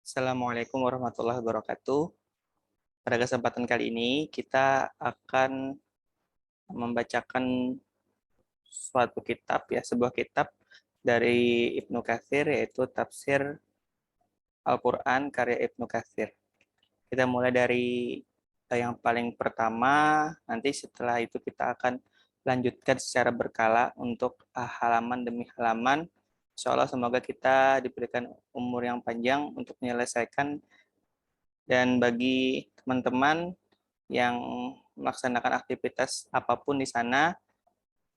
Assalamualaikum warahmatullahi wabarakatuh. Pada kesempatan kali ini kita akan membacakan suatu kitab ya, sebuah kitab dari Ibnu Katsir yaitu Tafsir Al-Qur'an karya Ibnu Katsir. Kita mulai dari yang paling pertama, nanti setelah itu kita akan lanjutkan secara berkala untuk halaman demi halaman. Insya Allah semoga kita diberikan umur yang panjang untuk menyelesaikan, dan bagi teman-teman yang melaksanakan aktivitas apapun di sana,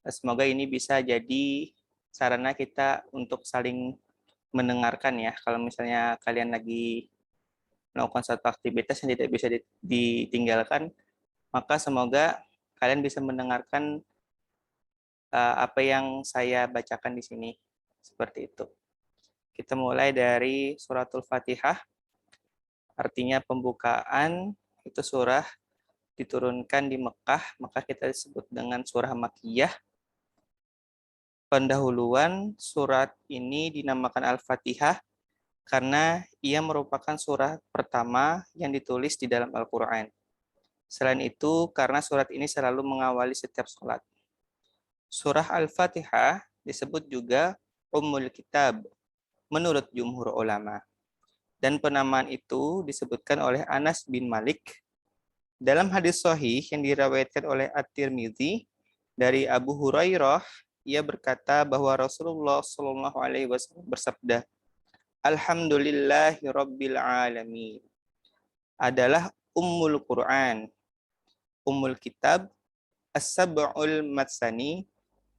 semoga ini bisa jadi sarana kita untuk saling mendengarkan ya. Kalau misalnya kalian lagi melakukan satu aktivitas yang tidak bisa ditinggalkan, maka semoga kalian bisa mendengarkan apa yang saya bacakan di sini. Seperti itu. Kita mulai dari suratul Fatihah, artinya pembukaan. Itu surah diturunkan di Mekah, maka kita disebut dengan surah Makkiyah. Pendahuluan surat ini dinamakan Al-Fatihah karena ia merupakan surah pertama yang ditulis di dalam Al-Quran. Selain itu, karena surat ini selalu mengawali setiap sholat. Surah Al-Fatihah disebut juga Ummul Kitab menurut jumhur ulama. Dan penamaan itu disebutkan oleh Anas bin Malik dalam hadis sahih yang diriwayatkan oleh At-Tirmidzi dari Abu Hurairah. Ia berkata bahwa Rasulullah Shallallahu Alaihi Wasallam bersabda, Alhamdulillahirabbil alamin adalah Ummul Quran, Ummul Kitab, As-Sab'ul Matsani,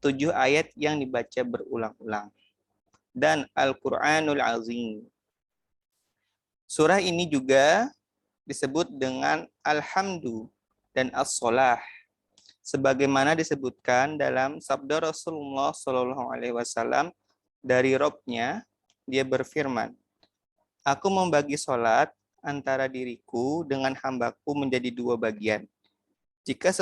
7 ayat yang dibaca berulang-ulang, dan Al-Quranul Azim. Surah ini juga disebut dengan Alhamdu dan As-Solah, sebagaimana disebutkan dalam sabda Rasulullah Shallallahu Alaihi Wasallam dari Robnya. Dia berfirman, aku membagi sholat antara diriku dengan hambaku menjadi 2 bagian. Jika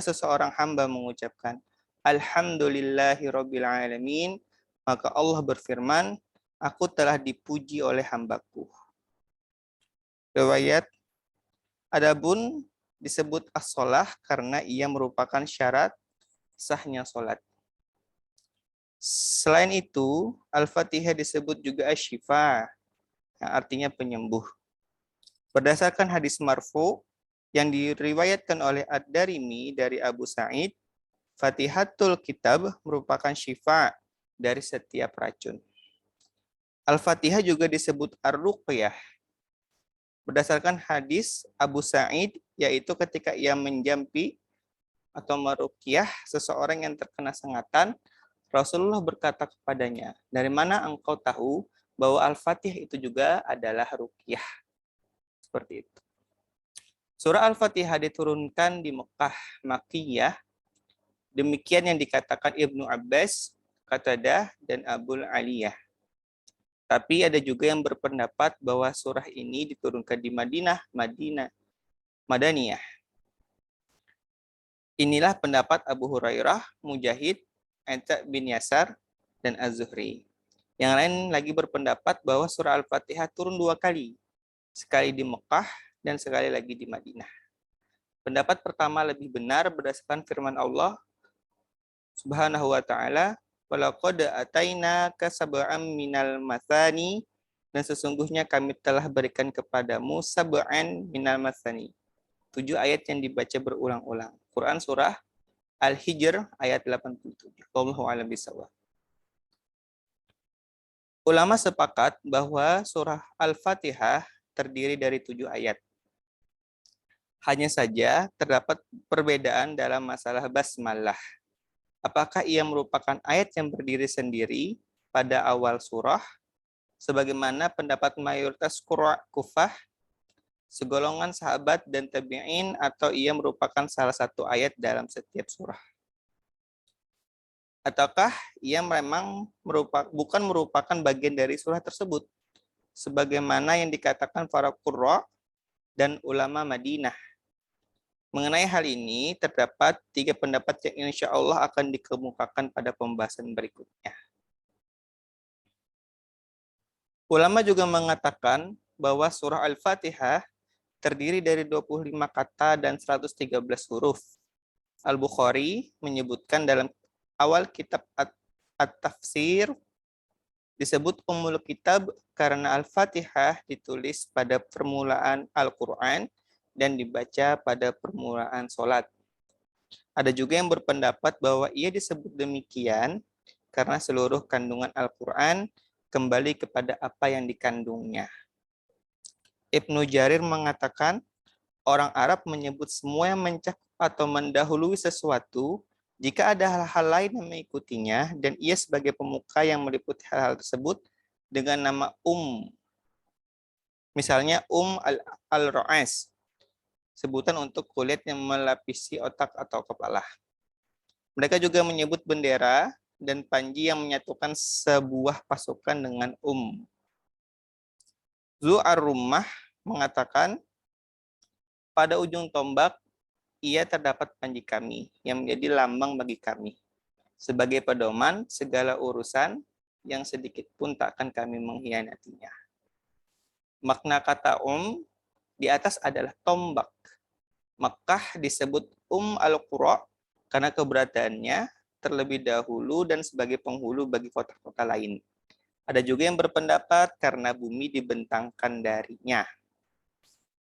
seseorang hamba mengucapkan Alhamdulillahirabbil alamin, maka Allah berfirman, aku telah dipuji oleh hambaku. Riwayat, adapun disebut as-sholah karena ia merupakan syarat sahnya sholat. Selain itu, Al-Fatihah disebut juga asy-syifa, yang artinya penyembuh. Berdasarkan hadis marfu yang diriwayatkan oleh Ad-Darimi dari Abu Sa'id, Fatihatul Kitab merupakan syifa dari setiap racun. Al-Fatihah juga disebut ar-ruqyah. Berdasarkan hadis Abu Sa'id, yaitu ketika ia menjampi atau meruqyah seseorang yang terkena sengatan, Rasulullah berkata kepadanya, dari mana engkau tahu bahwa Al-Fatihah itu juga adalah ruqyah? Seperti itu. Surah Al-Fatihah diturunkan di Mekah Makkiyah. Demikian yang dikatakan Ibnu Abbas, Qatadah, dan Abul Aliyah. Tapi ada juga yang berpendapat bahwa surah ini diturunkan di Madaniyah. Inilah pendapat Abu Hurairah, Mujahid, Atta bin Yasar, dan Az-Zuhri. Yang lain lagi berpendapat bahwa surah Al-Fatihah turun 2 kali. Sekali di Mekah dan sekali lagi di Madinah. Pendapat pertama lebih benar berdasarkan firman Allah Subhanahu wa ta'ala, walaqad atainaka sab'an minal mathani, dan sesungguhnya kami telah berikan kepadamu sab'an minal mathani, 7 ayat yang dibaca berulang-ulang. Quran surah Al-Hijr ayat 87. Wallahu a'lam bishawab. Ulama sepakat bahwa surah Al-Fatihah terdiri dari 7 ayat. Hanya saja terdapat perbedaan dalam masalah basmalah. Apakah ia merupakan ayat yang berdiri sendiri pada awal surah, sebagaimana pendapat mayoritas qurra Kufah, segolongan sahabat dan tabi'in, atau ia merupakan salah satu ayat dalam setiap surah? Ataukah ia memang bukan merupakan bagian dari surah tersebut, sebagaimana yang dikatakan para qurra dan ulama Madinah? Mengenai hal ini, terdapat 3 pendapat yang insya Allah akan dikemukakan pada pembahasan berikutnya. Ulama juga mengatakan bahwa surah Al-Fatihah terdiri dari 25 kata dan 113 huruf. Al-Bukhari menyebutkan dalam awal kitab At-Tafsir disebut Ummul Kitab karena Al-Fatihah ditulis pada permulaan Al-Quran dan dibaca pada permulaan sholat. Ada juga yang berpendapat bahwa ia disebut demikian karena seluruh kandungan Al-Quran kembali kepada apa yang dikandungnya. Ibnu Jarir mengatakan, orang Arab menyebut semua yang mencakup atau mendahului sesuatu jika ada hal-hal lain yang mengikutinya dan ia sebagai pemuka yang meliputi hal-hal tersebut dengan nama Misalnya al-ra'as, sebutan untuk kulit yang melapisi otak atau kepala. Mereka juga menyebut bendera dan panji yang menyatukan sebuah pasukan dengan Zu ar-Rummah mengatakan, pada ujung tombak ia terdapat panji kami yang menjadi lambang bagi kami. Sebagai pedoman segala urusan yang sedikit pun tak akan kami mengkhianatinya. Makna kata di atas adalah tombak. Makkah disebut al-Qura karena keberadaannya terlebih dahulu dan sebagai penghulu bagi kota-kota lain. Ada juga yang berpendapat karena bumi dibentangkan darinya.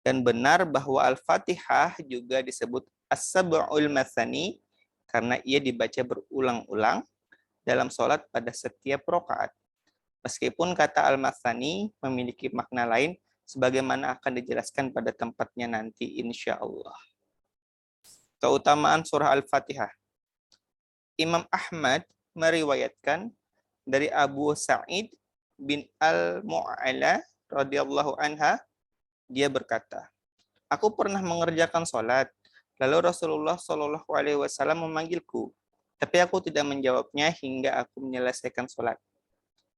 Dan benar bahwa Al-Fatihah juga disebut As-Sab'ul Matsani karena ia dibaca berulang-ulang dalam sholat pada setiap rakaat. Meskipun kata Al-Matsani memiliki makna lain sebagaimana akan dijelaskan pada tempatnya nanti insya Allah. Keutamaan surah Al-Fatihah. Imam Ahmad meriwayatkan dari Abu Sa'id bin Al-Mu'ala radhiyallahu anha, dia berkata, aku pernah mengerjakan sholat, lalu Rasulullah Shallallahu Alaihi Wasallam memanggilku, tapi aku tidak menjawabnya hingga aku menyelesaikan sholat.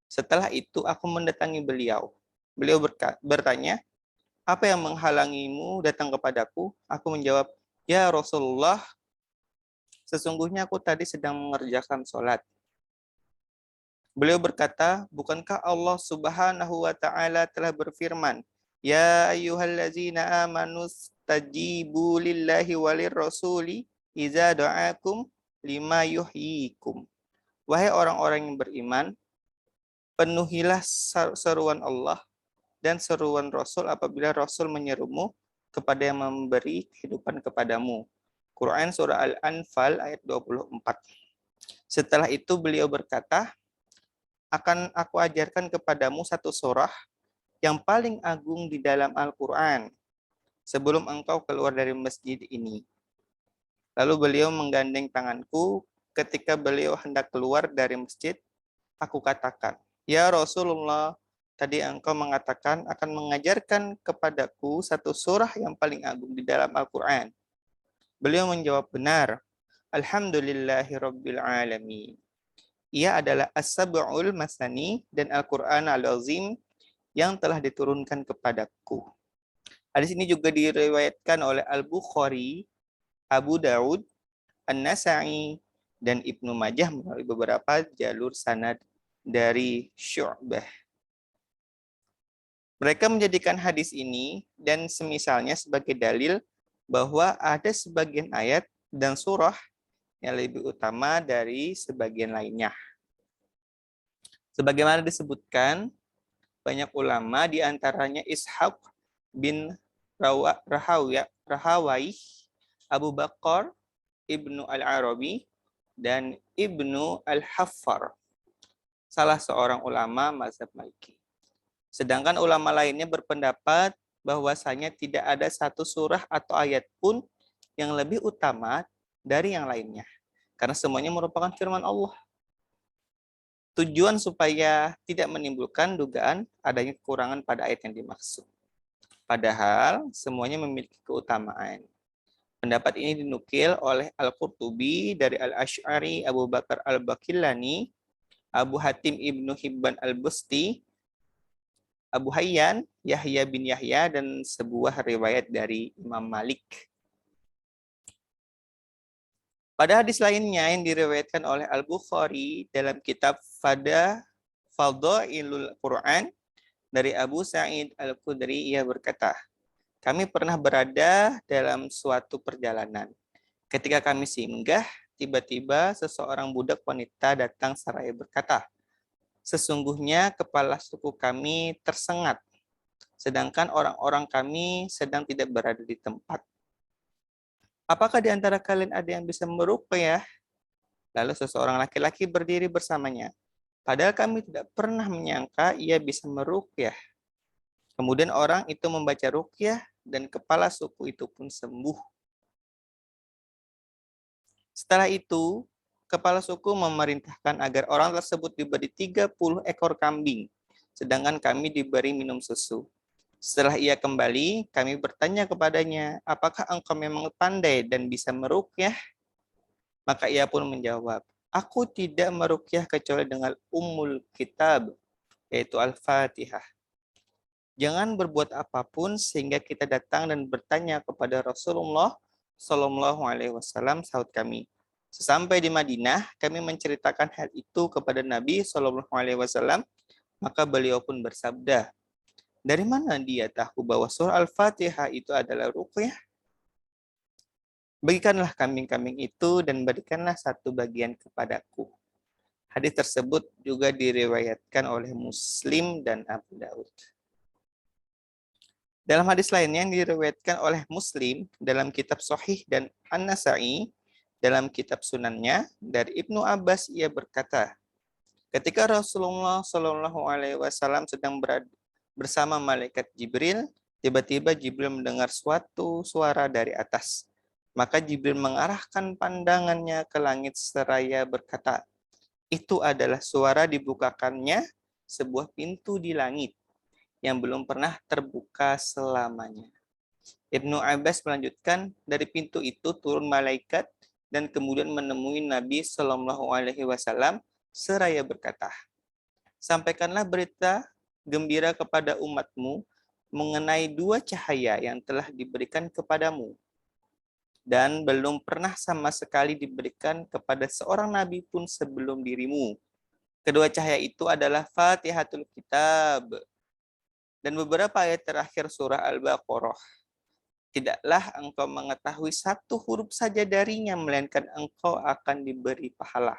Setelah itu aku mendatangi beliau. Beliau bertanya, apa yang menghalangimu datang kepadaku? Aku menjawab, ya Rasulullah, sesungguhnya aku tadi sedang mengerjakan sholat. Beliau berkata, bukankah Allah Subhanahu wa Ta'ala telah berfirman, ya ayyuhallazina amanu stajibu lillahi walir rasuli iza do'akum lima yuhyikum. Wahai orang-orang yang beriman, penuhilah seruan Allah dan seruan Rasul apabila Rasul menyerumu kepada yang memberi kehidupan kepadamu. Quran Surah Al-Anfal ayat 24. Setelah itu beliau berkata, akan aku ajarkan kepadamu satu surah yang paling agung di dalam Al-Quran sebelum engkau keluar dari masjid ini. Lalu beliau menggandeng tanganku ketika beliau hendak keluar dari masjid. Aku katakan, ya Rasulullah, tadi engkau mengatakan akan mengajarkan kepadaku satu surah yang paling agung di dalam Al-Quran. Beliau menjawab, benar. Alhamdulillahirabbil alamin. Ia adalah As-Sab'ul Masani dan Al-Quran Al-Azim yang telah diturunkan kepadaku. Hadis ini juga diriwayatkan oleh Al-Bukhari, Abu Daud, An-Nasa'i, dan Ibnu Majah melalui beberapa jalur sanad dari Syu'bah. Mereka menjadikan hadis ini dan semisalnya sebagai dalil bahwa ada sebagian ayat dan surah yang lebih utama dari sebagian lainnya. Sebagaimana disebutkan, banyak ulama diantaranya Ishaq bin Rahawai, Abu Bakar, Ibnu Al-Arabi, dan Ibnu Al-Haffar, salah seorang ulama mazhab Maliki. Sedangkan ulama lainnya berpendapat bahwasanya tidak ada satu surah atau ayat pun yang lebih utama dari yang lainnya. Karena semuanya merupakan firman Allah. Tujuan supaya tidak menimbulkan dugaan adanya kekurangan pada ayat yang dimaksud. Padahal semuanya memiliki keutamaan. Pendapat ini dinukil oleh Al-Qurtubi dari Al-Asy'ari, Abu Bakar Al-Bakillani, Abu Hatim Ibnu Hibban Al-Busti, Abu Hayyan, Yahya bin Yahya, dan sebuah riwayat dari Imam Malik. Pada hadis lainnya yang diriwayatkan oleh Al-Bukhari dalam kitab Fadailul Quran, Dari Abu Sa'id Al-Khudri, ia berkata, kami pernah berada dalam suatu perjalanan. Ketika kami singgah, tiba-tiba seseorang budak wanita datang seraya berkata, sesungguhnya kepala suku kami tersengat, sedangkan orang-orang kami sedang tidak berada di tempat. Apakah di antara kalian ada yang bisa meruqyah? Lalu seseorang laki-laki berdiri bersamanya. Padahal kami tidak pernah menyangka ia bisa meruqyah. Kemudian orang itu membaca ruqyah dan kepala suku itu pun sembuh. Setelah itu, kepala suku memerintahkan agar orang tersebut diberi 30 ekor kambing, sedangkan kami diberi minum susu. Setelah ia kembali, kami bertanya kepadanya, apakah engkau memang pandai dan bisa meruqyah? Maka ia pun menjawab, aku tidak meruqyah kecuali dengan Ummul Kitab, yaitu Al-Fatihah. Jangan berbuat apapun sehingga kita datang dan bertanya kepada Rasulullah Shallallahu Alaihi Wasallam, sahut kami. Sesampai di Madinah, kami menceritakan hal itu kepada Nabi Shallallahu Alaihi Wasallam, maka beliau pun bersabda, dari mana dia tahu bahwa surah Al-Fatihah itu adalah ruqyah? Bagikanlah kambing-kambing itu dan berikanlah satu bagian kepadaku. Hadis tersebut juga diriwayatkan oleh Muslim dan Abu Daud. Dalam hadis lainnya yang diriwayatkan oleh Muslim dalam kitab Sahih dan An-Nasa'i dalam kitab Sunannya dari Ibnu Abbas, ia berkata, ketika Rasulullah Shallallahu Alaihi Wasallam sedang berada bersama malaikat Jibril, tiba-tiba Jibril mendengar suatu suara dari atas. Maka Jibril mengarahkan pandangannya ke langit seraya berkata, itu adalah suara dibukakannya sebuah pintu di langit yang belum pernah terbuka selamanya. Ibnu Abbas melanjutkan, dari pintu itu turun malaikat dan kemudian menemui Nabi Shallallahu Alaihi Wasallam seraya berkata, sampaikanlah berita gembira kepada umatmu mengenai dua cahaya yang telah diberikan kepadamu dan belum pernah sama sekali diberikan kepada seorang nabi pun sebelum dirimu. Kedua cahaya itu adalah Fatihatul Kitab dan beberapa ayat terakhir surah Al-Baqarah. Tidaklah engkau mengetahui satu huruf saja darinya, melainkan engkau akan diberi pahala.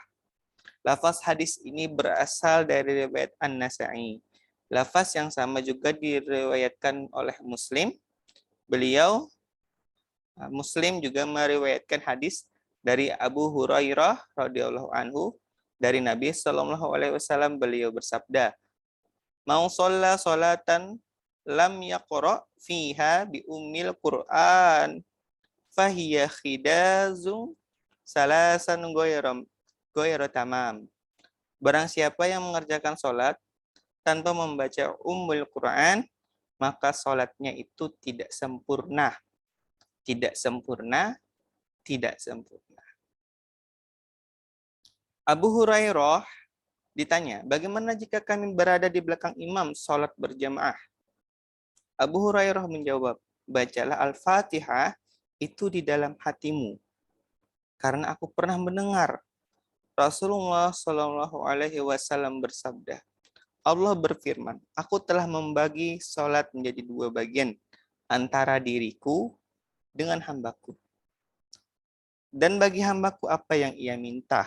Lafaz hadis ini berasal dari riwayat An-Nasa'i. Lafaz yang sama juga diriwayatkan oleh Muslim. Muslim juga meriwayatkan hadis dari Abu Hurairah radhiyallahu anhu dari Nabi Shallallahu Alaihi Wasallam, beliau bersabda, "Mau sholat sholatan lam yaqra fiha bi ummil Qur'an fahiya khidazun salasan ghairu tamam." Barang siapa yang mengerjakan sholat tanpa membaca ummul Qur'an, maka sholatnya itu tidak sempurna. Tidak sempurna, tidak sempurna. Abu Hurairah ditanya, bagaimana jika kami berada di belakang imam sholat berjamaah? Abu Hurairah menjawab, bacalah Al-Fatihah itu di dalam hatimu. Karena aku pernah mendengar Rasulullah Shallallahu Alaihi Wasallam bersabda, Allah berfirman, aku telah membagi sholat menjadi dua bagian antara diriku dengan hambaku. Dan bagi hambaku apa yang ia minta.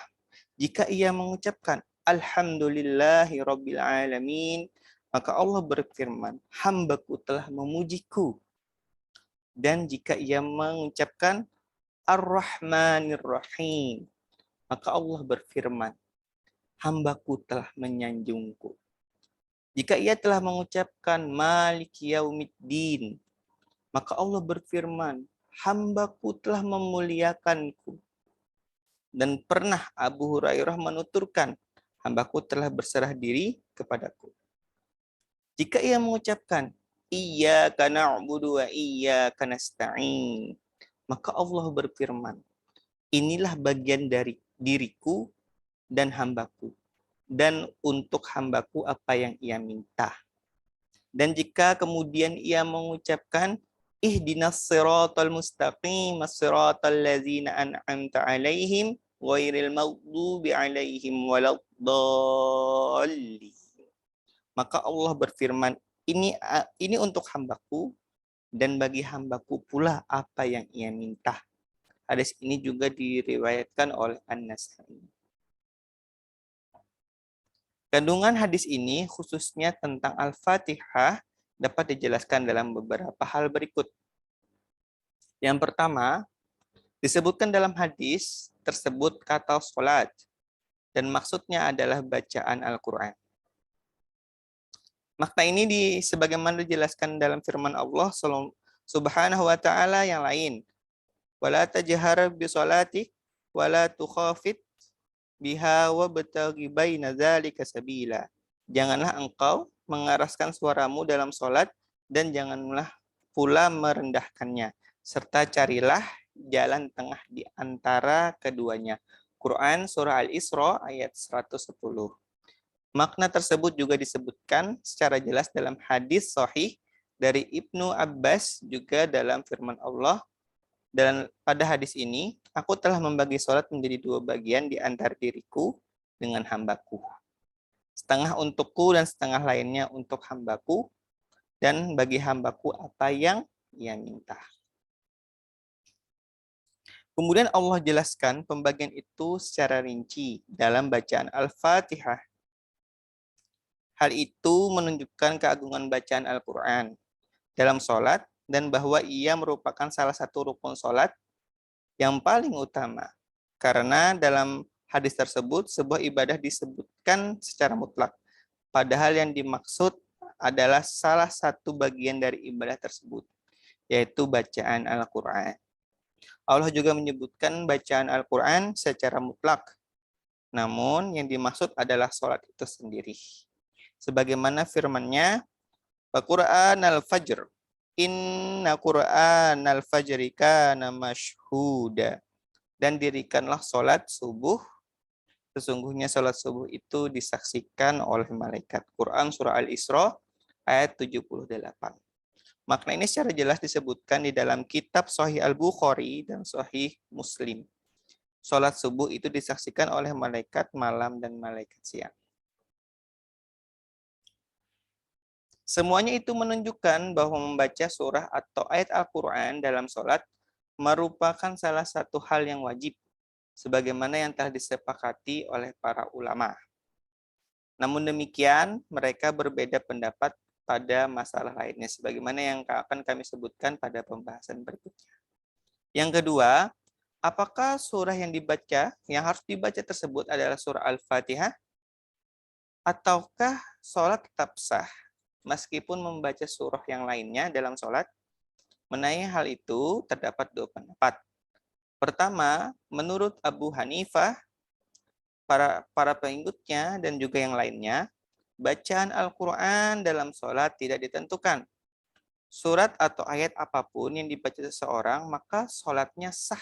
Jika ia mengucapkan Alhamdulillahi Rabbil Alamin, maka Allah berfirman, hambaku telah memujiku. Dan jika ia mengucapkan Ar-Rahmanir Rahim, maka Allah berfirman, hambaku telah menyanjungku. Jika ia telah mengucapkan Maliki Yaumiddin, maka Allah berfirman, hambaku telah memuliakanku. Dan pernah Abu Hurairah menuturkan, hambaku telah berserah diri kepadaku. Jika ia mengucapkan, Iyyaka na'budu wa iyyaka nasta'in, maka Allah berfirman, inilah bagian dari diriku dan hambaku, dan untuk hambaku apa yang ia minta. Dan jika kemudian ia mengucapkan, ihdinas siratal mustaqim siratal ladzina an'amta alaihim ghairil maghdubi alaihim waladdallin, maka Allah berfirman, ini untuk hambaku, dan bagi hambaku pula apa yang ia minta. Hadis ini juga diriwayatkan oleh An-Nasai. Kandungan hadis ini khususnya tentang Al-Fatihah dapat dijelaskan dalam beberapa hal berikut. Yang pertama, disebutkan dalam hadis tersebut kata sholat, dan maksudnya adalah bacaan Al-Quran. Makna ini sebagaimana dijelaskan dalam firman Allah Subhanahu wa ta'ala yang lain. Wala tajhar bi sholati wala tukhafit biha wabtaghi baina dzalika sabila. Janganlah engkau mengeraskan suaramu dalam sholat dan janganlah pula merendahkannya, serta carilah jalan tengah di antara keduanya. Quran surah Al-Isra ayat 110. Makna tersebut juga disebutkan secara jelas dalam hadis sahih dari Ibnu Abbas juga dalam firman Allah. Dan pada hadis ini, aku telah membagi sholat menjadi 2 bagian di antara diriku dengan hambaku. Setengah untukku dan setengah lainnya untuk hambaku, dan bagi hambaku apa yang ia minta. Kemudian Allah jelaskan pembagian itu secara rinci dalam bacaan Al-Fatihah. Hal itu menunjukkan keagungan bacaan Al-Quran dalam sholat dan bahwa ia merupakan salah satu rukun sholat yang paling utama. Karena dalam hadis tersebut sebuah ibadah disebutkan secara mutlak. Padahal yang dimaksud adalah salah satu bagian dari ibadah tersebut, yaitu bacaan Al-Quran. Allah juga menyebutkan bacaan Al-Quran secara mutlak. Namun yang dimaksud adalah sholat itu sendiri. Sebagaimana firman-Nya, Al-Quran al-Fajr. Inna Quran al-Fajri kana masyhuda. Dan dirikanlah sholat subuh. Sesungguhnya sholat subuh itu disaksikan oleh malaikat. Quran surah Al-Isra ayat 78. Makna ini secara jelas disebutkan di dalam kitab Sahih Al-Bukhari dan Sahih Muslim. Sholat subuh itu disaksikan oleh malaikat malam dan malaikat siang. Semuanya itu menunjukkan bahwa membaca surah atau ayat Al-Quran dalam sholat merupakan salah satu hal yang wajib, sebagaimana yang telah disepakati oleh para ulama. Namun demikian, mereka berbeda pendapat pada masalah lainnya, sebagaimana yang akan kami sebutkan pada pembahasan berikutnya. Yang kedua, apakah surah yang harus dibaca tersebut adalah surah Al-Fatihah, ataukah sholat tetap sah meskipun membaca surah yang lainnya dalam sholat? Mengenai hal itu terdapat 2 pendapat. Pertama, menurut Abu Hanifah, para pengikutnya dan juga yang lainnya, bacaan Al-Quran dalam sholat tidak ditentukan. Surat atau ayat apapun yang dibaca seseorang, maka sholatnya sah.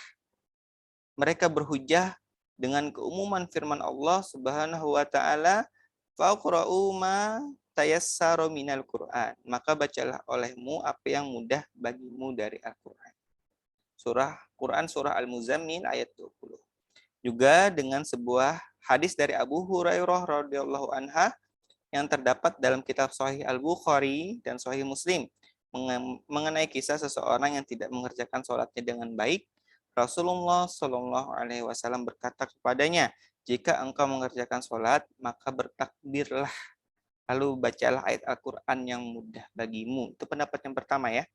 Mereka berhujjah dengan keumuman firman Allah Subhanahu wa ta'ala, faqra'u ma tayassara minal Qur'an. Maka bacalah olehmu apa yang mudah bagimu dari Al-Quran. Quran surah Al-Muzammil ayat 20. Juga dengan sebuah hadis dari Abu Hurairah radhiyallahu anha yang terdapat dalam kitab Sahih Al-Bukhari dan Sahih Muslim mengenai kisah seseorang yang tidak mengerjakan sholatnya dengan baik. Rasulullah Shallallahu Alaihi Wasallam berkata kepadanya, jika engkau mengerjakan sholat, maka bertakbirlah, lalu bacalah ayat Al-Quran yang mudah bagimu. Itu pendapat yang pertama ya.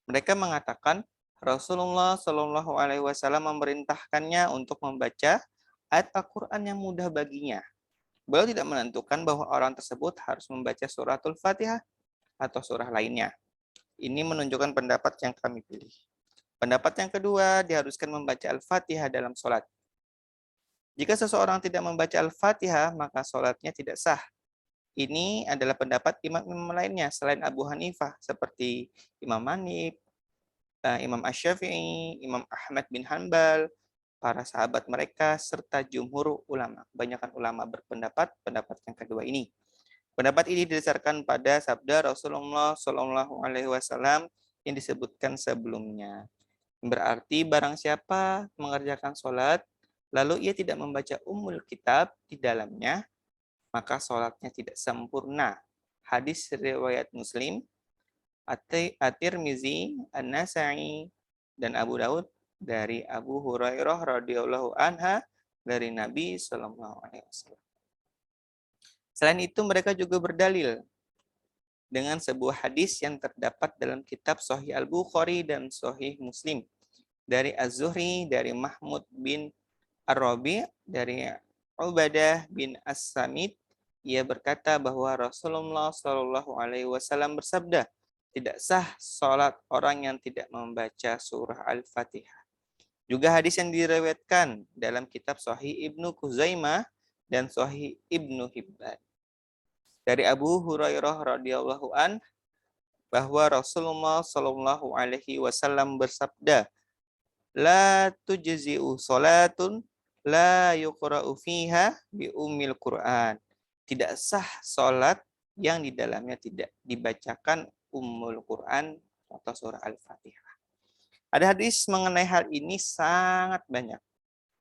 Mereka mengatakan Rasulullah Shallallahu Alaihi Wasallam memerintahkannya untuk membaca ayat Al-Quran yang mudah baginya. Beliau tidak menentukan bahwa orang tersebut harus membaca suratul Fatihah atau surah lainnya. Ini menunjukkan pendapat yang kami pilih. Pendapat yang kedua, diharuskan membaca Al-Fatihah dalam sholat. Jika seseorang tidak membaca Al-Fatihah, maka sholatnya tidak sah. Ini adalah pendapat imam-imam lainnya selain Abu Hanifah, seperti Imam Hanif, Imam Asy-Syafi'i, Imam Ahmad bin Hanbal, para sahabat mereka, serta jumhur ulama. Kebanyakan ulama berpendapat pendapat yang kedua ini. Pendapat ini didasarkan pada sabda Rasulullah Shallallahu Alaihi Wasallam yang disebutkan sebelumnya. Berarti barang siapa mengerjakan sholat, lalu ia tidak membaca Ummul Kitab di dalamnya, maka sholatnya tidak sempurna. hadis riwayat Muslim, At-Tirmizi, An-Nasa'i, dan Abu Daud dari Abu Hurairah radhiyallahu anha dari Nabi Shallallahu alaihi wasallam. Selain itu mereka juga berdalil dengan sebuah hadis yang terdapat dalam kitab Sahih Al-Bukhari dan Sahih Muslim dari Az-Zuhri, dari Mahmud bin Ar-Rabi, dari Ubadah bin As-Samit. Ia berkata bahwa Rasulullah Shallallahu alaihi wasallam bersabda, tidak sah salat orang yang tidak membaca surah Al-Fatihah. Juga hadis yang diriwayatkan dalam kitab Sahih Ibnu Khuzaimah dan Sahih Ibnu Hibban dari Abu Hurairah radhiyallahu an bahwa Rasulullah Shallallahu alaihi wasallam bersabda, la tujzi'u salatun la yuqra'u fiha bi ummil Qur'an. Tidak sah salat yang di dalamnya tidak dibacakan Ummul Quran atau surah Al-Fatihah. Ada hadis mengenai hal ini sangat banyak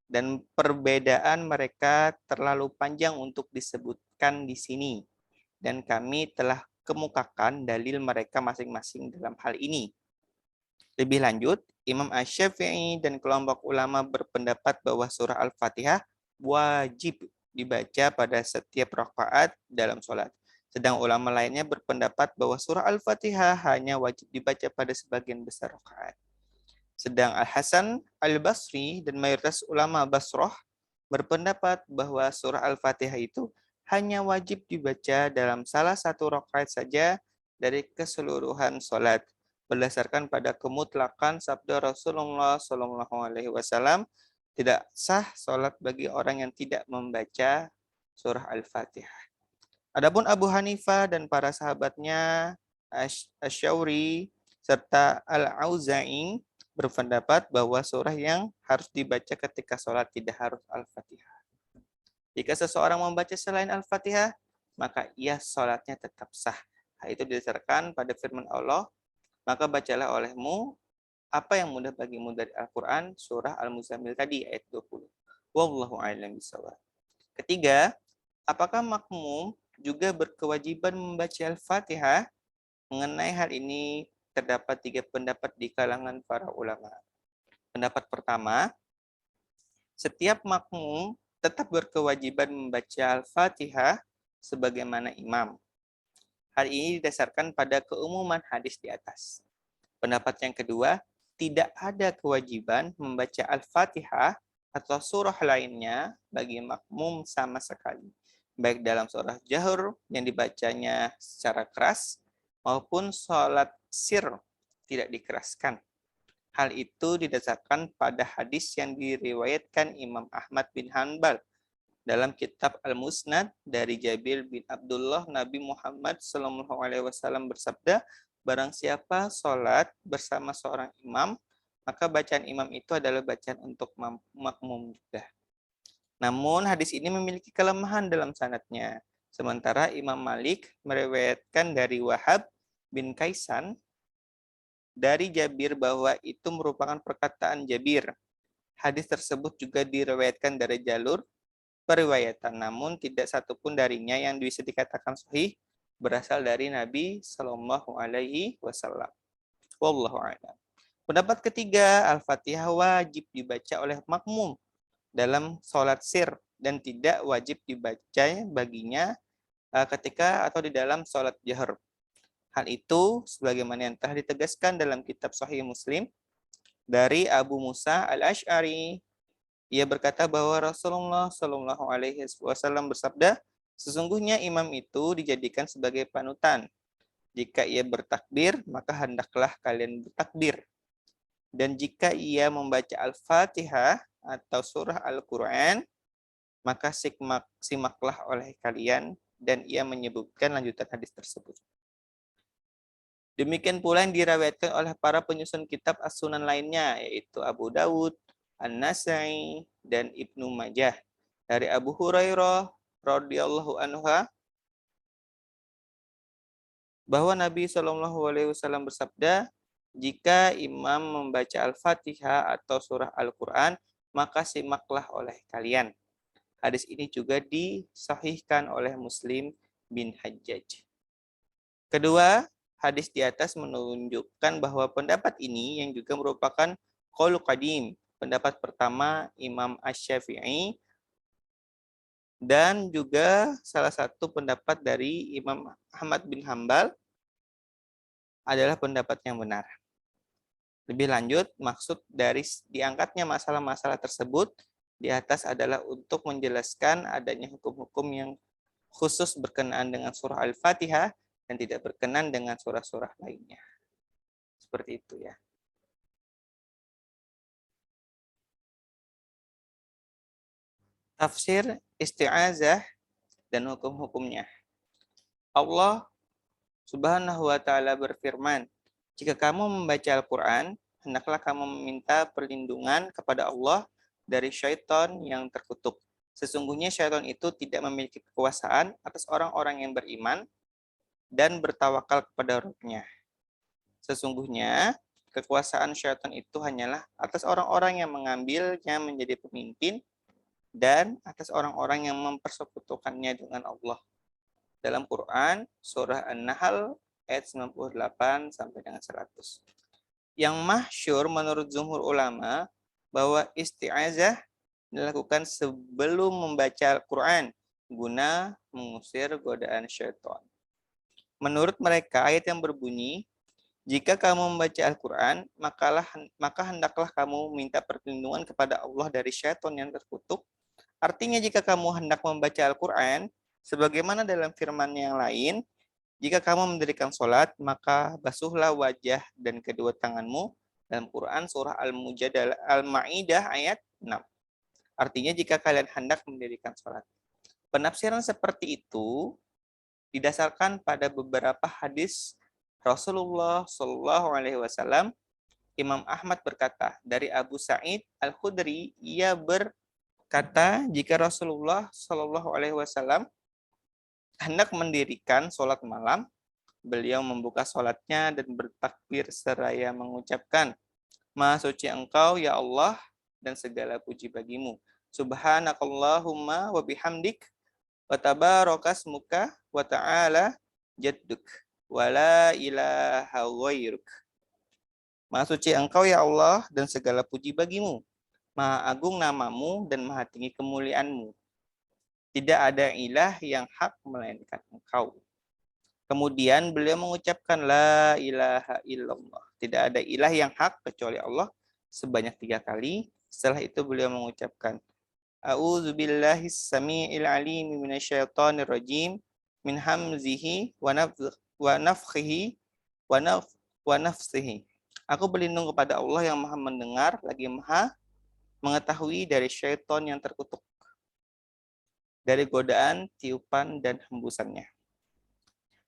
dan perbedaan mereka terlalu panjang untuk disebutkan di sini, dan kami telah kemukakan dalil mereka masing-masing dalam hal ini. Lebih lanjut, Imam Asy-Syafi'i dan kelompok ulama berpendapat bahwa surah Al-Fatihah wajib dibaca pada setiap rakaat dalam sholat. Sedang ulama lainnya berpendapat bahwa surah Al-Fatihah hanya wajib dibaca pada sebagian besar rakaat. Sedang Al-Hasan Al-Basri dan mayoritas ulama Basrah berpendapat bahwa surah Al-Fatihah itu hanya wajib dibaca dalam salah satu rakaat saja dari keseluruhan sholat, berdasarkan pada kemutlakan sabda Rasulullah Shallallahu alaihi wasallam, tidak sah sholat bagi orang yang tidak membaca surah Al-Fatihah. Adapun Abu Hanifah dan para sahabatnya Asy-Syauri serta Al-Auza'i berpendapat bahwa surah yang harus dibaca ketika sholat tidak harus Al-Fatihah. Jika seseorang membaca selain Al-Fatihah, maka ia sholatnya tetap sah. Hal itu didasarkan pada firman Allah, maka bacalah olehmu apa yang mudah bagimu dari Al-Quran, surah Al-Muzammil tadi, ayat 20. Wallahu a'lam bishawab. Ketiga, apakah makmum juga berkewajiban membaca Al-Fatihah? Mengenai hal ini, terdapat 3 pendapat di kalangan para ulama. Pendapat pertama, setiap makmum tetap berkewajiban membaca Al-Fatihah sebagaimana imam. Hal ini didasarkan pada keumuman hadis di atas. Pendapat yang kedua, tidak ada kewajiban membaca Al-Fatihah atau surah lainnya bagi makmum sama sekali, baik dalam surah Jahur yang dibacanya secara keras maupun sholat sir tidak dikeraskan. Hal itu didasarkan pada hadis yang diriwayatkan Imam Ahmad bin Hanbal dalam kitab Al-Musnad dari Jabir bin Abdullah, Nabi Muhammad SAW bersabda, barang siapa sholat bersama seorang imam, maka bacaan imam itu adalah bacaan untuk makmum juga. Namun hadis ini memiliki kelemahan dalam sanadnya. Sementara Imam Malik meriwayatkan dari Wahab bin Kaisan dari Jabir bahwa itu merupakan perkataan Jabir. Hadis tersebut juga diriwayatkan dari jalur periwayatan, namun tidak satupun darinya yang bisa dikatakan sahih berasal dari Nabi Shallallahu alaihi wasallam. Wallahu a'lam. Pendapat ketiga, Al-Fatihah wajib dibaca oleh makmum dalam sholat sir dan tidak wajib dibaca baginya ketika atau di dalam sholat jahar. Hal itu sebagaimana yang telah ditegaskan dalam kitab Sahih Muslim dari Abu Musa Al-Asy'ari. Ia berkata bahwa Rasulullah Shallallahu alaihi wasallam bersabda, sesungguhnya imam itu dijadikan sebagai panutan. Jika ia bertakbir, maka hendaklah kalian bertakbir. Dan jika ia membaca Al-Fatihah atau surah Al-Quran, maka simaklah oleh kalian, dan ia menyebutkan lanjutan hadis tersebut. Demikian pula yang diriwayatkan oleh para penyusun kitab as-sunan lainnya, yaitu Abu Dawud, An-Nasa'i, dan Ibnu Majah. Dari Abu Hurairah radhiyallahu anhu bahwa Nabi Shallallahu alaihi wasallam bersabda, jika imam membaca Al-Fatihah atau surah Al-Quran, maka simaklah oleh kalian. Hadis ini juga disahihkan oleh Muslim bin Hajjaj. Kedua, hadis di atas menunjukkan bahwa pendapat ini yang juga merupakan qaul qadim, pendapat pertama Imam Asy-Syafi'i, dan juga salah satu pendapat dari Imam Ahmad bin Hambal adalah pendapat yang benar. Lebih lanjut, maksud dari diangkatnya masalah-masalah tersebut di atas adalah untuk menjelaskan adanya hukum-hukum yang khusus berkenaan dengan surah Al-Fatihah dan tidak berkenan dengan surah-surah lainnya. Seperti itu ya. Tafsir isti'azah dan hukum-hukumnya. Allah Subhanahu wa taala berfirman, "Jika kamu membaca Al-Qur'an, hendaklah kamu meminta perlindungan kepada Allah dari syaitan yang terkutuk. Sesungguhnya syaitan itu tidak memiliki kekuasaan atas orang-orang yang beriman dan bertawakal kepada Rabb-Nya. Sesungguhnya kekuasaan syaitan itu hanyalah atas orang-orang yang mengambilnya menjadi pemimpin dan atas orang-orang yang mempersekutukannya dengan Allah." Dalam Quran, surah An-Nahl ayat 98 sampai dengan 100. Yang masyhur menurut jumhur ulama bahwa isti'azah dilakukan sebelum membaca Al-Quran guna mengusir godaan syaitan. Menurut mereka, ayat yang berbunyi, "Jika kamu membaca Al-Quran, maka hendaklah kamu minta perlindungan kepada Allah dari syaitan yang terkutuk." Artinya jika kamu hendak membaca Al-Quran, sebagaimana dalam firman yang lain, "Jika kamu mendirikan sholat, maka basuhlah wajah dan kedua tanganmu." Dalam Quran surah Al-Ma'idah ayat 6. Artinya jika kalian hendak mendirikan sholat. Penafsiran seperti itu didasarkan pada beberapa hadis Rasulullah Shallallahu Alaihi Wasallam. Imam Ahmad berkata dari Abu Sa'id Al-Khudri, ia berkata, jika Rasulullah Shallallahu Alaihi Wasallam hendak mendirikan sholat malam, beliau membuka sholatnya dan bertakbir seraya mengucapkan, "Maha suci Engkau ya Allah dan segala puji bagimu. Subhanakallahumma wa bihamdik wa tabarakasmuka wa ta'ala jadduk wa la ilaha ghairuk." Maha suci Engkau ya Allah dan segala puji bagimu. Maha agung namamu dan maha tinggi kemuliaanmu. Tidak ada ilah yang hak melainkan Engkau. Kemudian beliau mengucapkan la ilaha illallah. Tidak ada ilah yang hak kecuali Allah sebanyak 3 kali. Setelah itu beliau mengucapkan a'udzubillahis samii'il alim minasyaitonir rajim min hamzihi wa nafthihi wa nafsihi. Aku berlindung kepada Allah yang Maha mendengar lagi Maha mengetahui dari syaitan yang terkutuk, dari godaan, tiupan, dan hembusannya.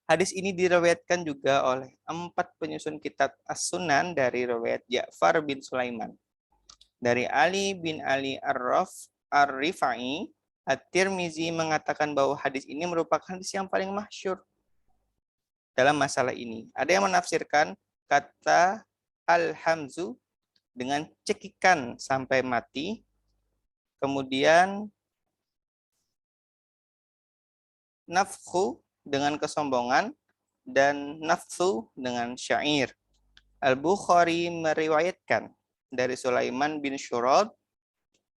Hadis ini diriwayatkan juga oleh 4 penyusun kitab As-Sunan dari riwayat Ja'far bin Sulaiman. Dari Ali bin Ali Ar-Rifai, At-Tirmizi mengatakan bahwa hadis ini merupakan hadis yang paling masyhur dalam masalah ini. Ada yang menafsirkan kata al-hamzu dengan cekikan sampai mati, kemudian nafkhu dengan kesombongan, dan nafsu dengan syair. Al-Bukhari meriwayatkan dari Sulaiman bin Syurad,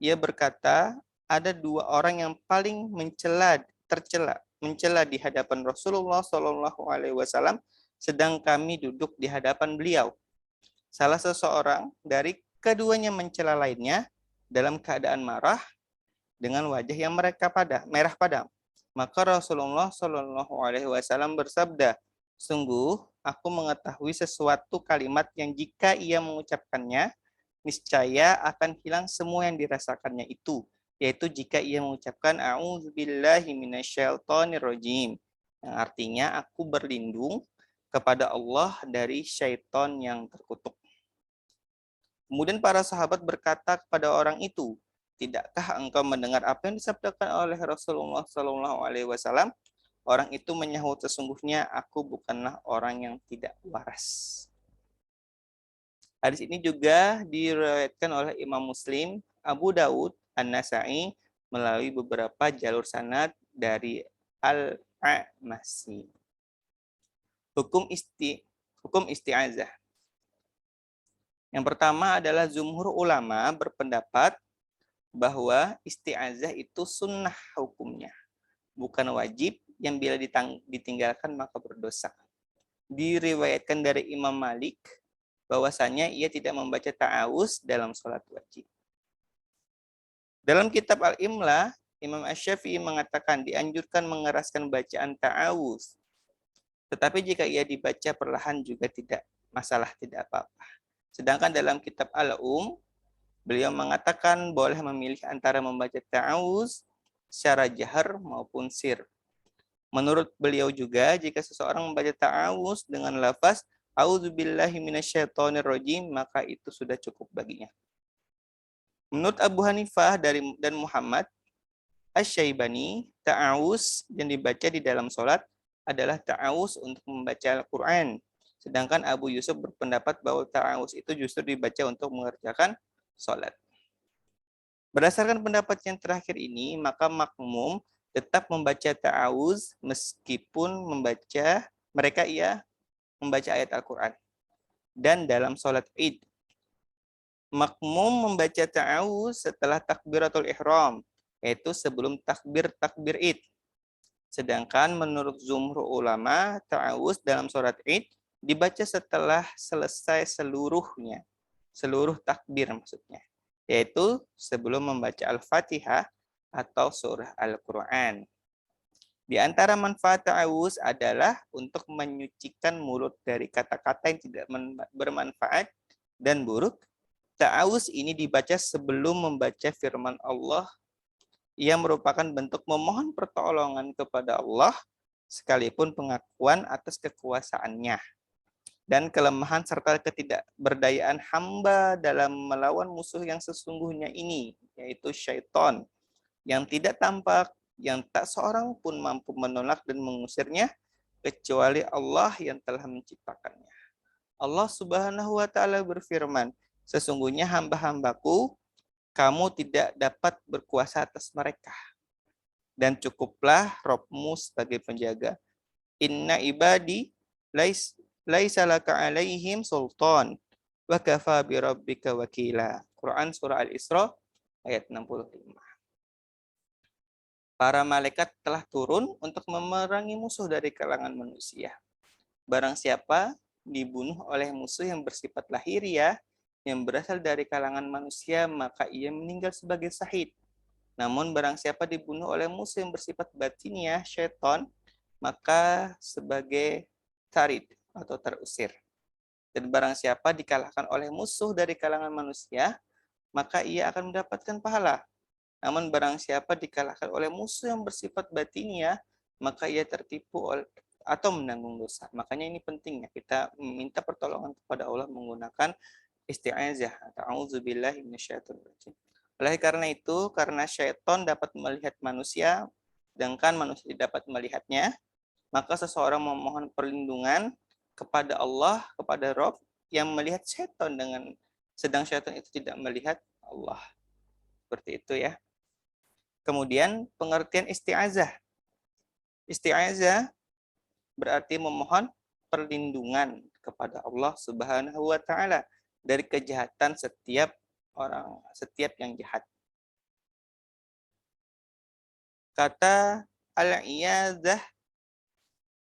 ia berkata, ada 2 orang yang paling mencela di hadapan Rasulullah Shallallahu Alaihi Wasallam sedang kami duduk di hadapan beliau. Salah seseorang dari keduanya mencela lainnya dalam keadaan marah dengan wajah yang merah padam. Maka Rasulullah Shallallahu Alaihi Wasallam bersabda, "Sungguh aku mengetahui sesuatu kalimat yang jika ia mengucapkannya, niscaya akan hilang semua yang dirasakannya itu, yaitu jika ia mengucapkan a'udzubillahi minasyaitonirrajim, yang artinya aku berlindung kepada Allah dari syaitan yang terkutuk." Kemudian para sahabat berkata kepada orang itu, "Tidakkah engkau mendengar apa yang disabdakan oleh Rasulullah Shallallahu Alaihi Wasallam?" Orang itu menyahut, "Sesungguhnya aku bukanlah orang yang tidak waras." Hadis ini juga diriwayatkan oleh Imam Muslim, Abu Daud, An-Nasa'i melalui beberapa jalur sanad dari Al-A'masi. hukum isti'azah. Yang pertama adalah jumhur ulama berpendapat bahwa isti'azah itu sunnah hukumnya, bukan wajib yang bila ditinggalkan maka berdosa. Diriwayatkan dari Imam Malik bahwasanya ia tidak membaca ta'awuz dalam sholat wajib. Dalam kitab Al-Imla, Imam Asy-Syafi'i mengatakan dianjurkan mengeraskan bacaan ta'awuz. Tetapi jika ia dibaca perlahan juga tidak masalah, tidak apa-apa. Sedangkan dalam kitab beliau mengatakan boleh memilih antara membaca ta'awuz secara jahar maupun sir. Menurut beliau juga, jika seseorang membaca ta'awuz dengan lafaz a'udzubillahi minasyaitonirrajim, maka itu sudah cukup baginya. Menurut Abu Hanifah dan Muhammad Asy-Syaibani, ta'awuz yang dibaca di dalam sholat adalah ta'awuz untuk membaca Al-Quran. Sedangkan Abu Yusuf berpendapat bahwa ta'awuz itu justru dibaca untuk mengerjakan sholat. Berdasarkan pendapat yang terakhir ini, maka makmum tetap membaca ta'awuz meskipun mereka membaca ayat Al-Quran. Dan dalam sholat Id, makmum membaca ta'awuz setelah takbiratul ihram, yaitu sebelum takbir Id. Sedangkan menurut jumhur ulama, ta'awuz dalam sholat Id dibaca setelah selesai seluruh takbir maksudnya, yaitu sebelum membaca Al-Fatihah atau surah Al-Quran. Di antara manfaat ta'awuz adalah untuk menyucikan mulut dari kata-kata yang tidak bermanfaat dan buruk. Ta'awuz ini dibaca sebelum membaca firman Allah yang merupakan bentuk memohon pertolongan kepada Allah sekalipun pengakuan atas kekuasaannya dan kelemahan serta ketidakberdayaan hamba dalam melawan musuh yang sesungguhnya ini, yaitu syaitan, yang tidak tampak, yang tak seorang pun mampu menolak dan mengusirnya, kecuali Allah yang telah menciptakannya. Allah Subhanahu wa Ta'ala berfirman, sesungguhnya hamba-hambaku, kamu tidak dapat berkuasa atas mereka, dan cukuplah Rabbmu sebagai penjaga. Inna ibadi laisa laka alaihim sultan wa kafa bi rabbika wakila. Quran surah Al-Isra ayat 65. Para malaikat telah turun untuk memerangi musuh dari kalangan manusia. Barang siapa dibunuh oleh musuh yang bersifat lahiriah yang berasal dari kalangan manusia, maka ia meninggal sebagai syahid. Namun barang siapa dibunuh oleh musuh yang bersifat batiniah, syaitan, maka sebagai tarid atau terusir. Dan barang siapa dikalahkan oleh musuh dari kalangan manusia, maka ia akan mendapatkan pahala. Namun barang siapa dikalahkan oleh musuh yang bersifat batiniah, maka ia tertipu atau menanggung dosa. Makanya ini pentingnya kita meminta pertolongan kepada Allah menggunakan isti'azah atau a'udzubillahi minasyaitonirrajim. Oleh karena itu, karena syaitan dapat melihat manusia, sedangkan manusia tidak dapat melihatnya, maka seseorang memohon perlindungan kepada Allah, kepada Rabb yang melihat syaitan sedang syaitan itu tidak melihat Allah. Seperti itu ya. Kemudian pengertian isti'azah. Isti'azah berarti memohon perlindungan kepada Allah Subhanahu wa Ta'ala dari kejahatan setiap yang jahat. Kata al-iyadzah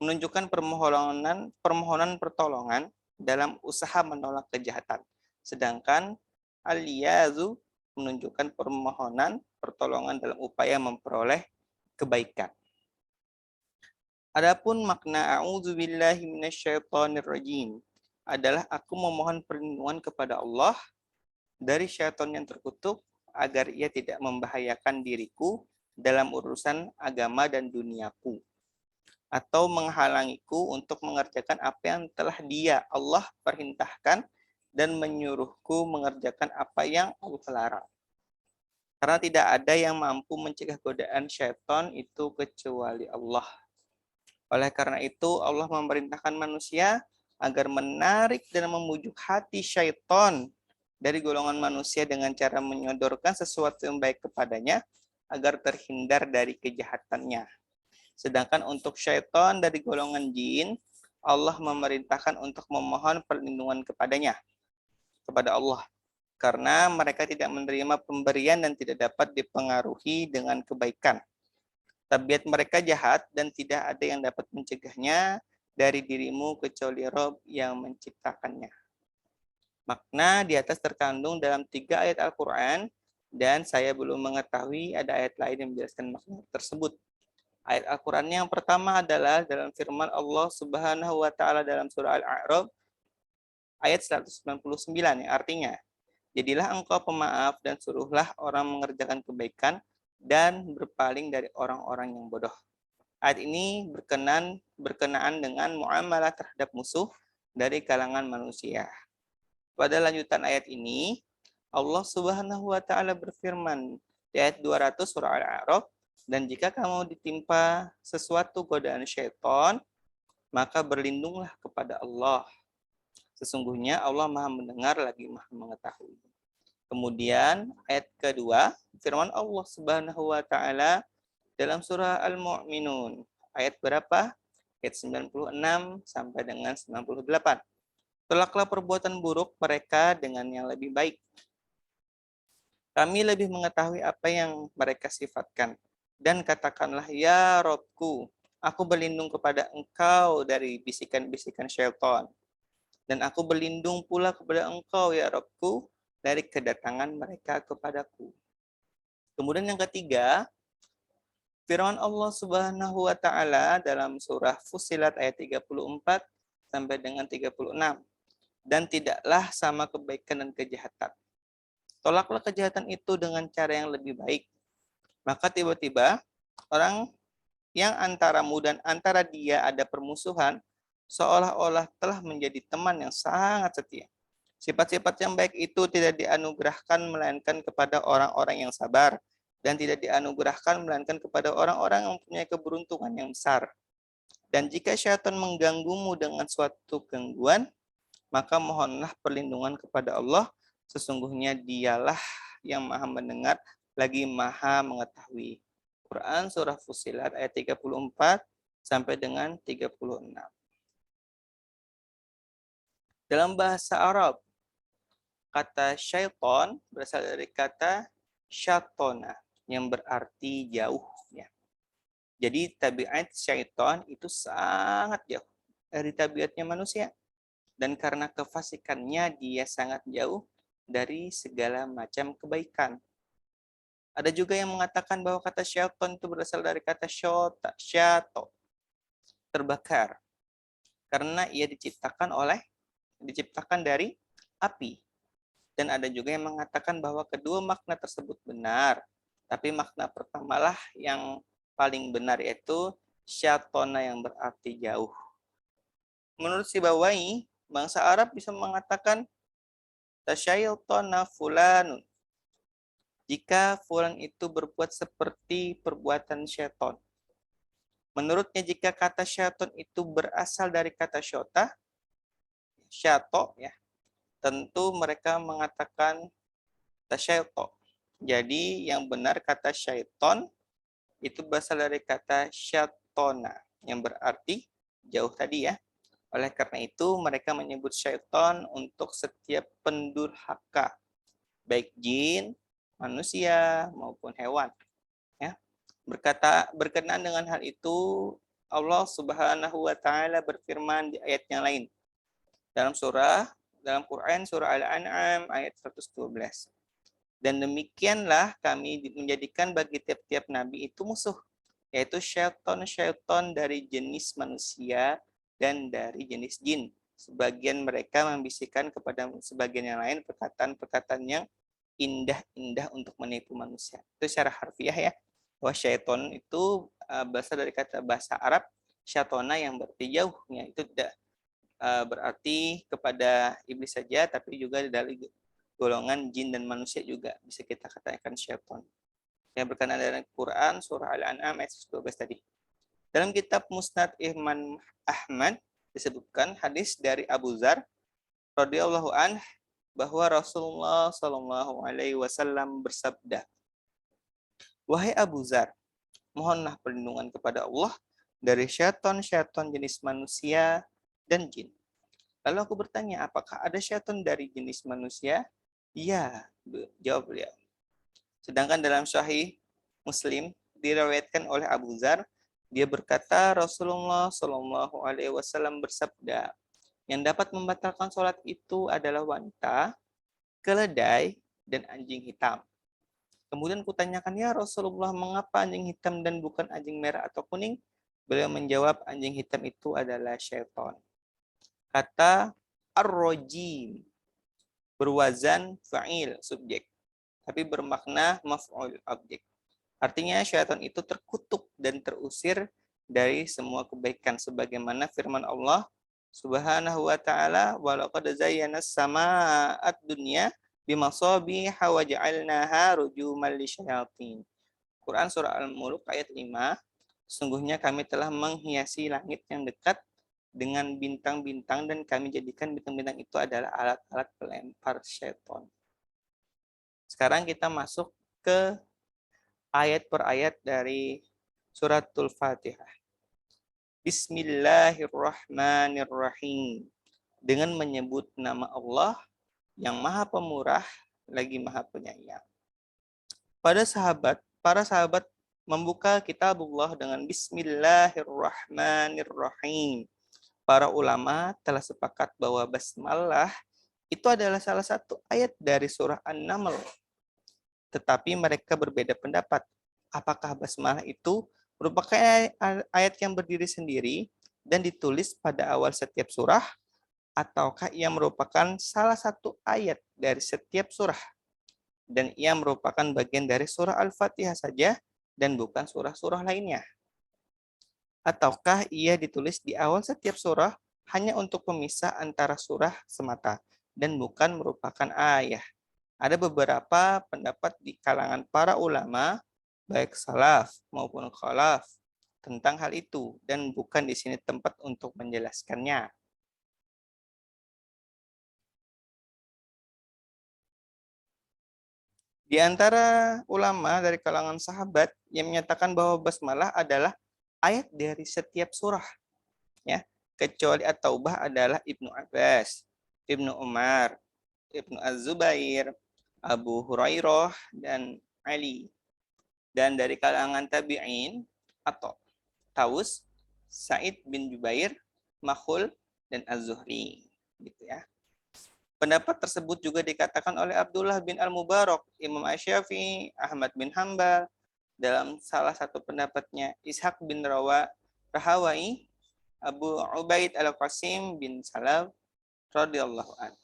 menunjukkan permohonan pertolongan dalam usaha menolak kejahatan. Sedangkan al-iyadzu menunjukkan permohonan pertolongan dalam upaya memperoleh kebaikan. Adapun makna a'udzubillahi minasyaitonirrajim adalah aku memohon perlindungan kepada Allah dari syaitan yang terkutuk agar ia tidak membahayakan diriku dalam urusan agama dan duniaku atau menghalangiku untuk mengerjakan apa yang telah Allah perintahkan dan menyuruhku mengerjakan apa yang Allah larang. Karena tidak ada yang mampu mencegah godaan syaitan itu kecuali Allah. Oleh karena itu Allah memerintahkan manusia agar menarik dan membujuk hati syaitan dari golongan manusia dengan cara menyodorkan sesuatu yang baik kepadanya agar terhindar dari kejahatannya. Sedangkan untuk syaitan dari golongan jin, Allah memerintahkan untuk memohon perlindungan kepada Allah. Karena mereka tidak menerima pemberian dan tidak dapat dipengaruhi dengan kebaikan. Tabiat mereka jahat dan tidak ada yang dapat mencegahnya dari dirimu kecuali Rob yang menciptakannya. Makna di atas terkandung dalam 3 ayat Al-Quran, dan saya belum mengetahui ada ayat lain yang menjelaskan makna tersebut. Ayat Al-Quran yang pertama adalah dalam firman Allah Subhanahu wa Ta'ala dalam surah Al-A'raf ayat 199, yang artinya, jadilah engkau pemaaf dan suruhlah orang mengerjakan kebaikan dan berpaling dari orang-orang yang bodoh. Ayat ini berkenaan dengan muamalah terhadap musuh dari kalangan manusia. Pada lanjutan ayat ini, Allah Subhanahu wa Ta'ala berfirman di ayat 200 surah Al-A'raf, dan jika kamu ditimpa sesuatu godaan syaitan, maka berlindunglah kepada Allah. Sesungguhnya Allah Maha mendengar lagi Maha mengetahui. Kemudian ayat kedua, firman Allah Subhanahu wa Ta'ala dalam surah Al-Mu'minun, ayat berapa? Ayat 96 sampai dengan 98. Tolaklah perbuatan buruk mereka dengan yang lebih baik. Kami lebih mengetahui apa yang mereka sifatkan. Dan katakanlah, ya Robku, aku berlindung kepada engkau dari bisikan-bisikan syaitan. Dan aku berlindung pula kepada engkau, ya Robku, dari kedatangan mereka kepadaku. Kemudian yang ketiga, firman Allah Subhanahu wa Ta'ala dalam surah Fussilat ayat 34 sampai dengan 36. Dan tidaklah sama kebaikan dan kejahatan. Tolaklah kejahatan itu dengan cara yang lebih baik. Maka tiba-tiba orang yang antaramu dan antara dia ada permusuhan, seolah-olah telah menjadi teman yang sangat setia. Sifat-sifat yang baik itu tidak dianugerahkan melainkan kepada orang-orang yang sabar, dan tidak dianugerahkan melainkan kepada orang-orang yang mempunyai keberuntungan yang besar. Dan jika syaitan mengganggumu dengan suatu gangguan, maka mohonlah perlindungan kepada Allah, sesungguhnya dialah yang maha mendengar lagi maha mengetahui. Quran surah Fussilat ayat 34 sampai dengan 36. Dalam bahasa Arab, kata syaitan berasal dari kata syatona yang berarti jauh. Jadi tabiat syaitan itu sangat jauh dari tabiatnya manusia. Dan karena kefasikannya dia sangat jauh dari segala macam kebaikan. Ada juga yang mengatakan bahwa kata syaitan itu berasal dari kata syato, terbakar. Karena ia diciptakan dari api. Dan ada juga yang mengatakan bahwa kedua makna tersebut benar. Tapi makna pertamalah yang paling benar, yaitu syatona yang berarti jauh. Menurut Sibawayh, bangsa Arab bisa mengatakan tasyaytana fulanun jika fulan itu berbuat seperti perbuatan syaitan. Menurutnya jika kata syaitan itu berasal dari kata syato ya, tentu mereka mengatakan tasyayto. Jadi yang benar kata syaitan itu berasal dari kata syatona yang berarti jauh tadi ya. Oleh karena itu, mereka menyebut syaitan untuk setiap pendurhaka, baik jin, manusia, maupun hewan. Ya. Berkenaan dengan hal itu, Allah Subhanahu wa Ta'ala berfirman di ayat yang lain. Dalam Quran, surah Al-An'am, ayat 112. Dan demikianlah kami menjadikan bagi tiap-tiap nabi itu musuh, yaitu syaitan dari jenis manusia dan dari jenis jin. Sebagian mereka membisikkan kepada sebagian yang lain perkataan-perkataan yang indah-indah untuk menipu manusia. Itu secara harfiah ya. Bahwa syaitan itu berasal dari kata bahasa Arab syaitona yang berarti jauh. Ya, itu tidak berarti kepada iblis saja, tapi juga dari golongan jin dan manusia juga bisa kita katakan syaitan. Yang berkenaan dengan Quran surah Al-An'am ayat 12 tadi. Dalam kitab Musnad Imam Ahmad disebutkan hadis dari Abu Dzar radhiyallahu anhu bahwa Rasulullah Shallallahu alaihi wasallam bersabda, "Wahai Abu Dzar, mohonlah perlindungan kepada Allah dari syaitan-syaitan jenis manusia dan jin. Lalu aku bertanya, apakah ada syaitan dari jenis manusia? Iya, jawab beliau. Sedangkan dalam Sahih Muslim diriwayatkan oleh Abu Dzar, dia berkata Rasulullah Shallallahu Alaihi Wasallam bersabda, yang dapat membatalkan sholat itu adalah wanita, keledai, dan anjing hitam. Kemudian kutanyakan, ya Rasulullah, mengapa anjing hitam dan bukan anjing merah atau kuning? Beliau menjawab, anjing hitam itu adalah syaitan. Kata ar-rajim berwazan fa'il subjek, tapi bermakna maf'ul objek. Artinya syaitan itu terkutuk dan terusir dari semua kebaikan sebagaimana firman Allah Subhanahu wa taala, wa laqad zayyana as-samaa'a ad-dunya bimasabiha wa ja'alnaha rujuman lisyayatin. Quran surah Al-Mulk ayat 5. Sungguhnya kami telah menghiasi langit yang dekat dengan bintang-bintang dan kami jadikan bintang-bintang itu adalah alat-alat pelempar syaitan. Sekarang kita masuk ke ayat per ayat dari suratul Fatihah. Bismillahirrahmanirrahim. Dengan menyebut nama Allah yang Maha Pemurah lagi Maha Penyayang. Para sahabat membuka kitabullah dengan Bismillahirrahmanirrahim. Para ulama telah sepakat bahwa basmalah itu adalah salah satu ayat dari surah An-Naml. Tetapi mereka berbeda pendapat. Apakah basmalah itu merupakan ayat yang berdiri sendiri dan ditulis pada awal setiap surah, ataukah ia merupakan salah satu ayat dari setiap surah dan ia merupakan bagian dari surah Al-Fatihah saja dan bukan surah-surah lainnya? Ataukah ia ditulis di awal setiap surah hanya untuk pemisah antara surah semata dan bukan merupakan ayat? Ada beberapa pendapat di kalangan para ulama, baik salaf maupun khalaf, tentang hal itu dan bukan di sini tempat untuk menjelaskannya. Di antara ulama dari kalangan sahabat yang menyatakan bahwa basmalah adalah ayat dari setiap surah, ya, kecuali At-Taubah adalah Ibnu Abbas, Ibnu Umar, Ibnu Az-Zubair, Abu Hurairah, dan Ali. Dan dari kalangan tabi'in atau Taus, Sa'id bin Jubair, Makhul, dan Az-Zuhri, gitu ya. Pendapat tersebut juga dikatakan oleh Abdullah bin Al-Mubarak, Imam Asy-Syafi'i, Ahmad bin Hanbal. Dalam salah satu pendapatnya, Ishaq bin Rahawai, Abu Ubaid Al-Qasim bin Salam radhiyallahu anhu.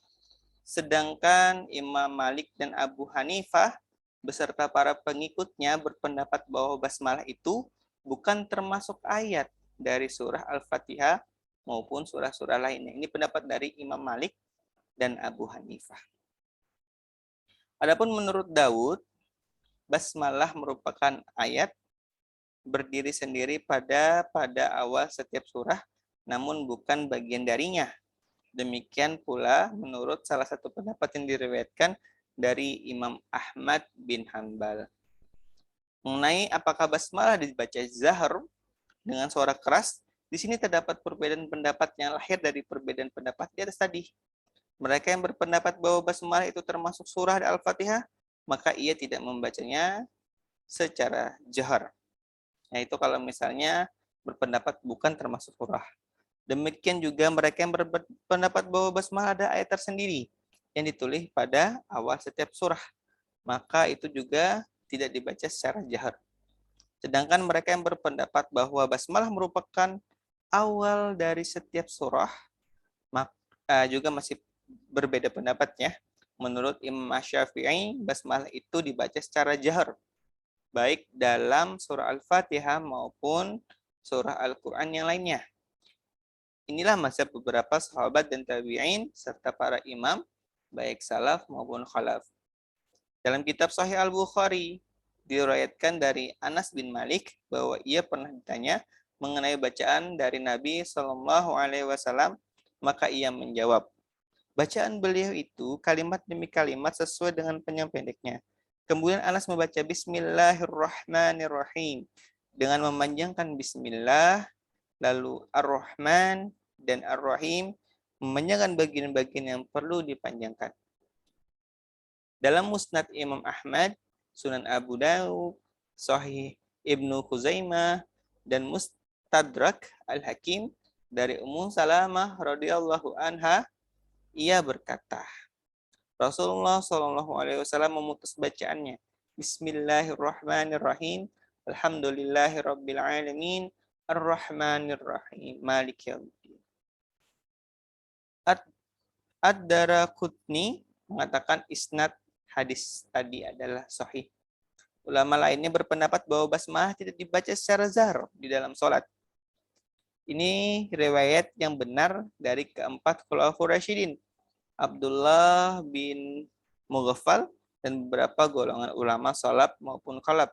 Sedangkan Imam Malik dan Abu Hanifah beserta para pengikutnya berpendapat bahwa basmalah itu bukan termasuk ayat dari surah Al-Fatihah maupun surah-surah lainnya. Ini pendapat dari Imam Malik dan Abu Hanifah. Adapun menurut Daud, basmalah merupakan ayat berdiri sendiri pada awal setiap surah, namun bukan bagian darinya. Demikian pula menurut salah satu pendapat yang diriwayatkan dari Imam Ahmad bin Hanbal. Mengenai apakah basmalah dibaca zahar dengan suara keras, di sini terdapat perbedaan pendapat yang lahir dari perbedaan pendapat di atas tadi. Mereka yang berpendapat bahwa basmalah itu termasuk surah Al-Fatihah, maka ia tidak membacanya secara jahar. Yaitu kalau misalnya berpendapat bukan termasuk surah. Demikian juga mereka yang berpendapat bahwa basmalah ada ayat tersendiri yang ditulis pada awal setiap surah, maka itu juga tidak dibaca secara jahar. Sedangkan mereka yang berpendapat bahwa basmalah merupakan awal dari setiap surah, maka juga masih berbeda pendapatnya. Menurut Imam Syafi'i, basmalah itu dibaca secara jahar, baik dalam surah Al-Fatihah maupun surah Al-Quran yang lainnya. Inilah mazhab beberapa sahabat dan tabi'in serta para imam, baik salaf maupun khalaf. Dalam kitab Sahih Al-Bukhari, diriwayatkan dari Anas bin Malik bahwa ia pernah ditanya mengenai bacaan dari Nabi Shallallahu Alaihi Wasallam, maka ia menjawab, bacaan beliau itu kalimat demi kalimat sesuai dengan penyampaiannya. Kemudian Anas membaca Bismillahirrahmanirrahim dengan memanjangkan Bismillah, lalu Ar-Rahman, dan Ar-Rahim, memanjangkan bagian-bagian yang perlu dipanjangkan. Dalam Musnad Imam Ahmad, Sunan Abu Dawud, Sahih Ibnu Khuzaimah, dan Mustadrak Al-Hakim dari Ummu Salamah radhiyallahu anha, ia berkata, Rasulullah Shallallahu alaihi wasallam memutus bacaannya, Bismillahirrahmanirrahim, Alhamdulillahirabbil alamin, Ar-Rahmanir-Rahim, Maliki yaumiddin. Ad-Daraqutni mengatakan isnad hadis tadi adalah sahih. Ulama lainnya berpendapat bahwa basmalah tidak dibaca secara zahar di dalam sholat. Ini riwayat yang benar dari keempat khulafaur rasyidin, Abdullah bin Mughaffal, dan beberapa golongan ulama salaf maupun khalaf.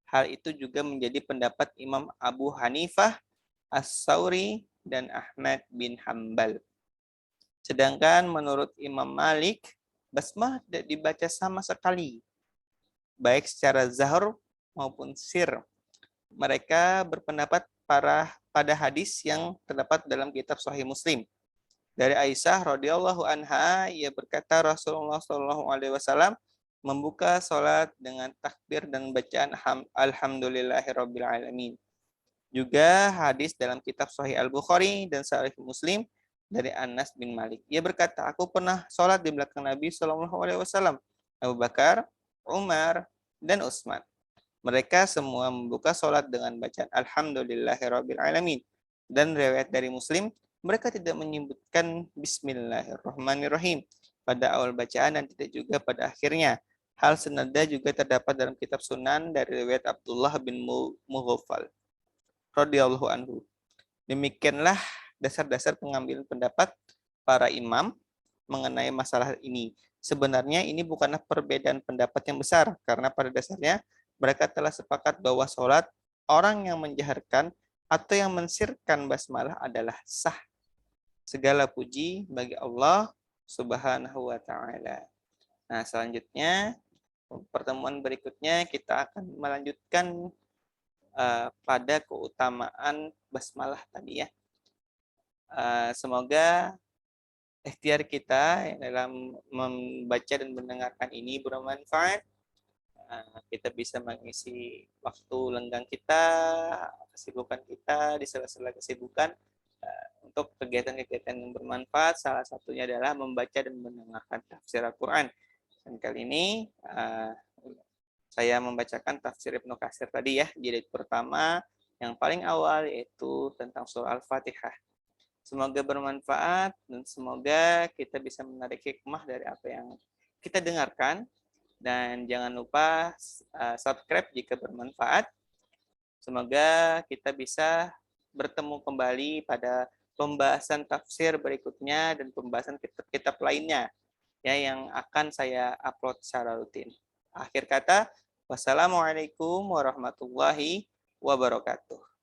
Hal itu juga menjadi pendapat Imam Abu Hanifah, As-Sauri, dan Ahmad bin Hambal. Sedangkan menurut Imam Malik, basmalah tidak dibaca sama sekali, baik secara zahar maupun sir. Mereka berpendapat pada hadis yang terdapat dalam kitab Sahih Muslim. Dari Aisyah radhiyallahu anha, ia berkata Rasulullah Shallallahu alaihi wasallam membuka salat dengan takbir dan bacaan alhamdulillahirabbil alamin. Juga hadis dalam kitab Sahih Al-Bukhari dan Sahih Muslim dari Anas bin Malik. Ia berkata, aku pernah sholat di belakang Nabi Shallallahu alaihi wasallam, Abu Bakar, Umar, dan Utsman. Mereka semua membuka sholat dengan bacaan Alhamdulillahirabbil alamin. Dan riwayat dari Muslim, mereka tidak menyebutkan Bismillahirrahmanirrahim pada awal bacaan dan tidak juga pada akhirnya. Hal senada juga terdapat dalam kitab Sunan dari riwayat Abdullah bin Mughaffal radhiyallahu anhu. Demikianlah dasar-dasar pengambilan pendapat para imam mengenai masalah ini. Sebenarnya ini bukanlah perbedaan pendapat yang besar, karena pada dasarnya mereka telah sepakat bahwa sholat orang yang menjaharkan atau yang mensirkan basmalah adalah sah. Segala puji bagi Allah Subhanahu wa Ta'ala. Nah, selanjutnya, pertemuan berikutnya kita akan melanjutkan pada keutamaan basmalah tadi ya. Semoga ikhtiar kita dalam membaca dan mendengarkan ini bermanfaat. Kita bisa mengisi waktu lenggang kita, kesibukan kita di sela-sela kesibukan untuk kegiatan-kegiatan yang bermanfaat. Salah satunya adalah membaca dan mendengarkan tafsir Al-Quran. Dan kali ini saya membacakan tafsir Ibnu Katsir tadi ya, jilid pertama yang paling awal, yaitu tentang surah Al-Fatihah. Semoga bermanfaat dan semoga kita bisa menarik hikmah dari apa yang kita dengarkan. Dan jangan lupa subscribe jika bermanfaat. Semoga kita bisa bertemu kembali pada pembahasan tafsir berikutnya dan pembahasan kitab-kitab lainnya ya yang akan saya upload secara rutin. Akhir kata, wassalamualaikum warahmatullahi wabarakatuh.